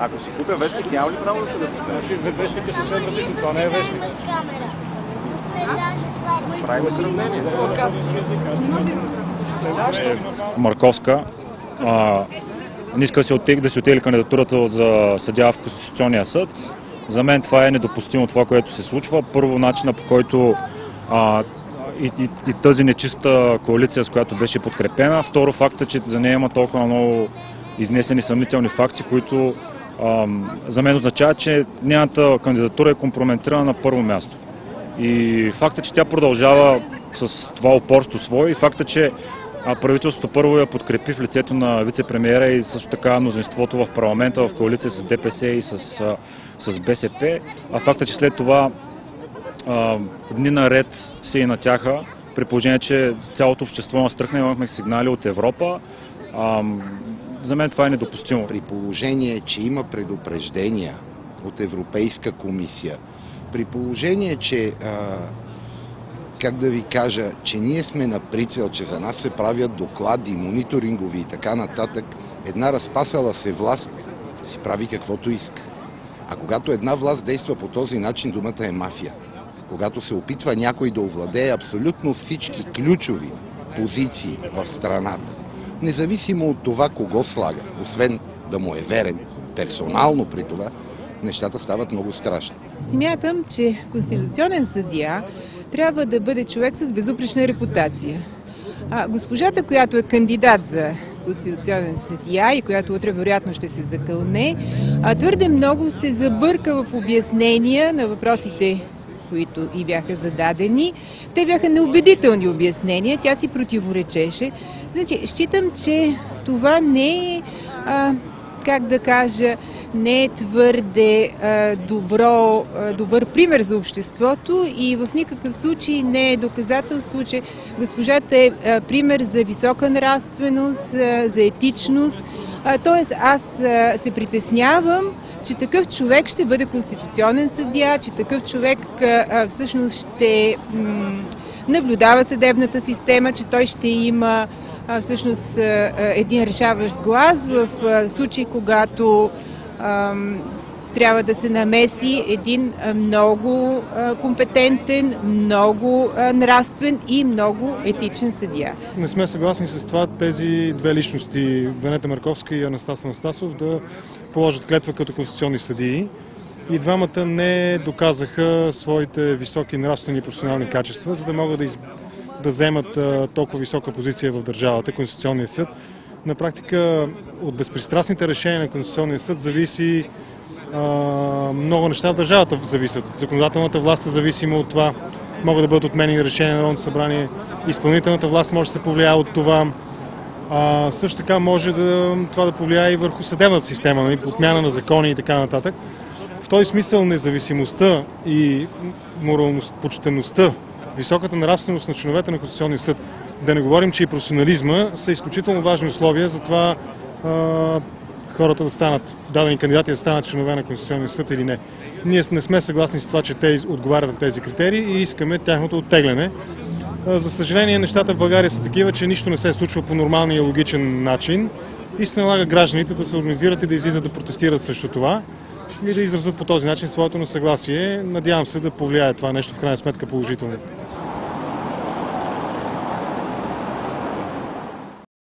Ако си купя вестник, няма ли право да се снимаш? Вестник е съвсем различно, това не е вестник. Правим сравнение. Марковска не иска да се оттегли кандидатурата за съдия в Конституционния съд. За мен това е недопустимо, това, което се случва. Първо, начина, по който и тази нечиста коалиция, с която беше подкрепена. Второ, факта, че за нея има толкова много изнесени съмнителни факти, които за мен означава, че нейната кандидатура е компрометирана на първо място. И факта, че тя продължава с това упорство свое и факта, че правителството първо я подкрепи в лицето на вице-премиера и също така мнозинството в парламента в коалиция с ДПС и с БСП, а факта, че след това дни наред се и натяха, при положение, че цялото общество настръхна, имахме сигнали от Европа. За мен това е недопустимо. При положение, че има предупреждения от Европейска комисия, при положение, че как да ви кажа, че ние сме на прицел, че за нас се правят доклади, мониторингови и така нататък, една разпасала се власт си прави каквото иска. А когато една власт действа по този начин, думата е мафия. Когато се опитва някой да овладее абсолютно всички ключови позиции в страната, независимо от това кого слага, освен да му е верен, персонално при това, нещата стават много страшни. Смятам, че конституционен съдия трябва да бъде човек с безупречна репутация. Госпожата, която е кандидат за конституционен съдия и която утре вероятно ще се закълне, твърде много се забърка в обяснения на въпросите, които и бяха зададени. Те бяха неубедителни обяснения, тя си противоречеше. Значи, считам, че това не е, как да кажа, не е твърде добър пример за обществото и в никакъв случай не е доказателство, че госпожата е пример за висока нравственост, за етичност. Тоест аз се притеснявам, че такъв човек ще бъде конституционен съдия, че такъв човек всъщност ще наблюдава съдебната система, че той ще има всъщност един решаващ глас в случай, когато трябва да се намеси един много компетентен, много нравствен и много етичен съдия. Не сме съгласни с това тези две личности, Венета Марковска и Анастас Анастасов, да положат клетва като конституционни съдии. И двамата не доказаха своите високи нравствени и професионални качества, за да могат да вземат толкова висока позиция в държавата, Конституционния съд. На практика от безпристрастните решения на Конституционния съд зависи много неща в държавата зависят. Законодателната власт е зависима от това. Могат да бъдат отменени решения на Народното събрание. Изпълнителната власт може да се повлияе от това. Също така може това да повлияе и върху съдебната система, отмяна на закони и така нататък. В този смисъл независимостта и почтеността, високата нравственост на членовете на Конституционния съд, да не говорим, че и професионализма са изключително важни условия за това хората да станат, дадени кандидати да станат членове на Конституционния съд или не. Ние не сме съгласни с това, че те отговарят на тези критерии и искаме тяхното оттегляне. За съжаление, нещата в България са такива, че нищо не се случва по нормалния и логичен начин и се налага гражданите да се организират и да излизат да протестират срещу това и да изразят по този начин своето несъгласие. Надявам се да повлияе това нещо в крайна сметка положително.